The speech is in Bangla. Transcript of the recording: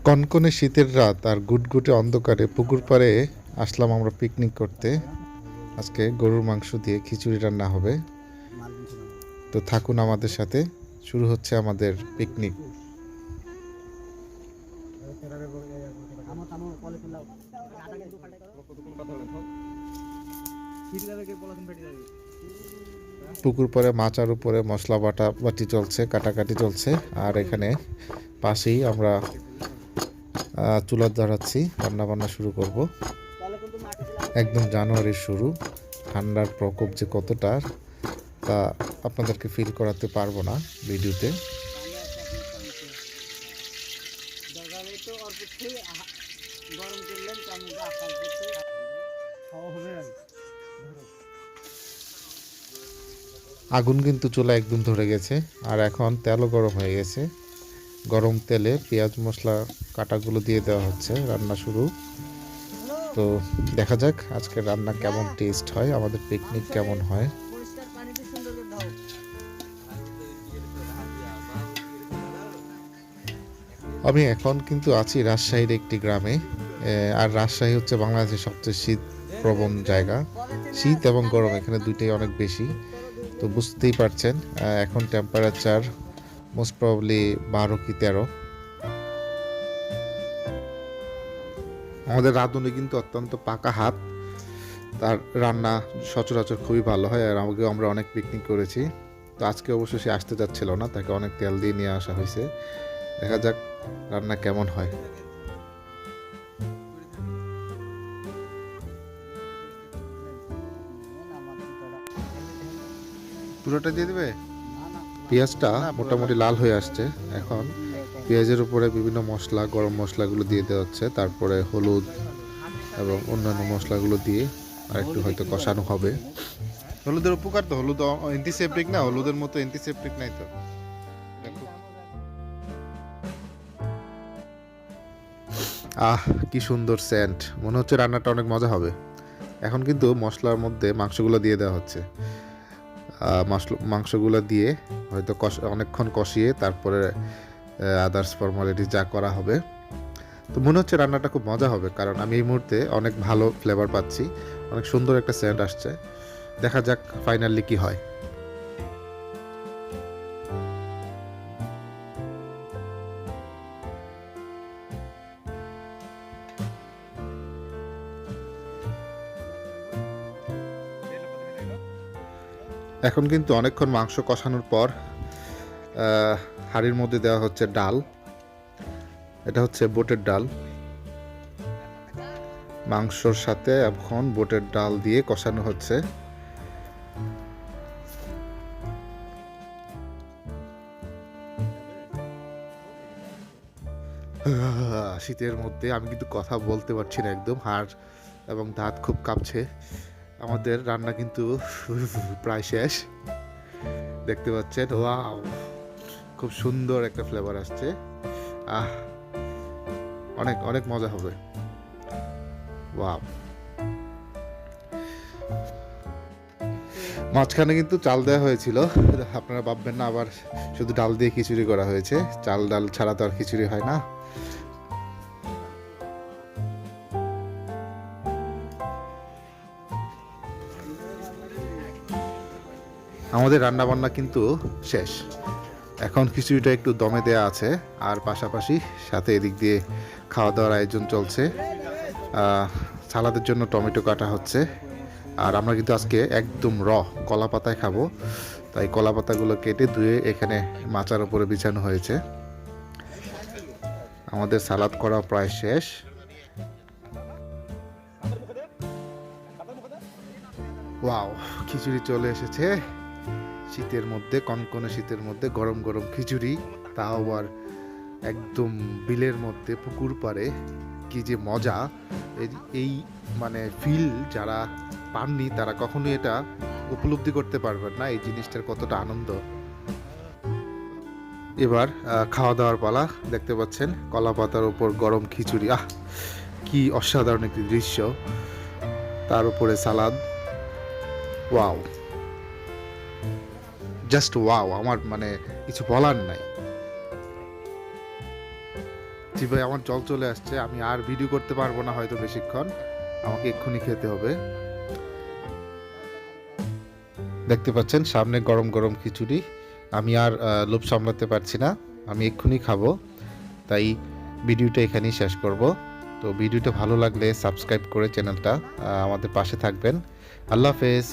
কনকনে শীতের রাত আর গুটগুটে অন্ধকারে পুকুর পাড়ে আসলাম আমরা পিকনিক করতে। আজকে গরুর মাংস দিয়ে খিচুড়ি রান্না হবে, তো থাকুন আমাদের সাথে। শুরু হচ্ছে আমাদের পিকনিক। পুকুর পাড়ে মাচার উপরে মশলা বাটি চলছে, কাটাকাটি চলছে, আর এখানে পাশেই আমরা চুলা ধরাচ্ছি, রান্না বান্না শুরু করব। একদম জানুয়ারির শুরু, ঠান্ডার প্রকোপ যে কতটা তা আপনাদেরকে ফিল করাতে পারবো না ভিডিওতে। আগুন কিন্তু চুলা একদম ধরে গেছে, আর এখন তেলও গরম হয়ে গেছে। গরম তেলে পেঁয়াজ মশলা কাটাগুলো দিয়ে দেওয়া হচ্ছে, রান্না শুরু। তো দেখা যাক আজকে রান্না কেমন টেস্ট হয়, আমাদের পিকনিক কেমন হয়। আমি এখন কিন্তু আছি রাজশাহীর একটি গ্রামে, আর রাজশাহী হচ্ছে বাংলাদেশের সবচেয়ে শীত প্রবণ জায়গা। শীত এবং গরম এখানে দুইটাই অনেক বেশি, তো বুঝতেই পারছেন এখন টেম্পারেচার মোস্ট প্রবাবলি 12 কি 13। আমাদের রাঁধুনি কিন্তু অত্যন্ত পাকা হাত, তার রান্না সচরাচর খুবই ভালো হয়, আর আমরা অনেক পিকনিক করেছি। তো আজকে অবশ্য সে আসতে যাচ্ছিল না, তাকে অনেক তেল দিয়ে নিয়ে আসা হয়েছে। দেখা যাক রান্না কেমন হয়। পুরোটা দিয়ে দেবে। পেঁয়াজটা মোটামুটি লাল হয়ে আসছে, এখন পেঁয়াজের উপরে বিভিন্ন মশলা, গরম মশলাগুলো দিয়ে দেওয়া হচ্ছে, তারপরে হলুদ এবং অন্যান্য মশলাগুলো দিয়ে আর একটু হয়তো কষানো হবে। হলুদের উপকার তো, হলুদ অ্যান্টিসেপটিক না, হলুদের মতো অ্যান্টিসেপটিক নাই তো। কি সুন্দর সেন্ট, মনে হচ্ছে রান্নাটা অনেক মজা হবে। এখন কিন্তু মশলার মধ্যে মাংসগুলো দিয়ে দেওয়া হচ্ছে। মাংসগুলো দিয়ে হয়তো অনেকক্ষণ কষিয়ে তারপরে আদার্স ফর্মালিটি যা করা হবে। তো মনে হচ্ছে রান্নাটা খুব মজা হবে, কারণ আমি এই মুহূর্তে অনেক ভালো ফ্লেভার পাচ্ছি, অনেক সুন্দর একটা সেন্ট আসছে। দেখা যাক ফাইনালি কি হয়। এখন কিন্তু অনেকক্ষণ মাংস কষানোর পর হাঁড়ির মধ্যে দেওয়া হচ্ছে ডাল। এটা হচ্ছে বুটের ডাল, মাংসর সাথে এখন বুটের ডাল দিয়ে কষানো হচ্ছে। শীতের মধ্যে আমি কিন্তু কথা বলতে পারছি না, একদম হাড় এবং দাঁত খুব কাঁপছে। আমাদের রান্না কিন্তু প্রায় শেষ, দেখতে পাচ্ছেন। ওয়াও, খুব সুন্দর একটা ফ্লেভার আসছে। অনেক অনেক মজা হবে। ওয়াও, মাঝখানে কিন্তু চাল দেওয়া হয়েছিল, আপনারা ভাববেন না আবার শুধু ডাল দিয়ে খিচুড়ি করা হয়েছে। চাল ডাল ছাড়া তো আর খিচুড়ি হয় না। আমাদের রান্না বান্না কিন্তু শেষ, এখন খিচুড়িটা একটু দমে দেয়া আছে, আর পাশাপাশি সাথে এদিক দিয়ে খাওয়া দাওয়ার আয়োজন চলছে। সালাদের জন্য টমেটো কাটা হচ্ছে, আর আমরা কিন্তু আজকে একদম কলা পাতায় খাবো, তাই কলা পাতাগুলো কেটে ধুয়ে এখানে মাচার উপরে বিছানো হয়েছে। আমাদের সালাদ করা প্রায় শেষ। ওয়াও, খিচুড়ি চলে এসেছে। শীতের মধ্যে, কনকনে শীতের মধ্যে গরম গরম খিচুড়ি, তাও আবার একদম বিলের মধ্যে পুকুর পাড়ে, কি যে মজা! এই মানে ফিল যারা পাননি তারা কখনোই এটা উপলব্ধি করতে পারবেন না, এই জিনিসটার কতটা আনন্দ। এবার খাওয়া দাওয়ার পালা। দেখতে পাচ্ছেন কলা পাতার উপর গরম খিচুড়ি, কি কি অসাধারণ একটি দৃশ্য, তার উপরে সালাদ। ওয়াও, জাস্ট ওয়াও, আমার মানে কিছু বলার নাই। জি ভাই, আমার জল চলে আসছে, আমি আর ভিডিও করতে পারবো না হয়তো বেশিক্ষণ, আমাকে এক্ষুনি খেতে হবে। দেখতে পাচ্ছেন সামনে গরম গরম খিচুড়ি, আমি আর লোভ সামলাতে পারছি না, আমি এক্ষুনি খাবো। তাই ভিডিওটা এখানেই শেষ করব। তো ভিডিওটা ভালো লাগলে সাবস্ক্রাইব করে চ্যানেলটা আমাদের পাশে থাকবেন। আল্লাহ হাফেজ।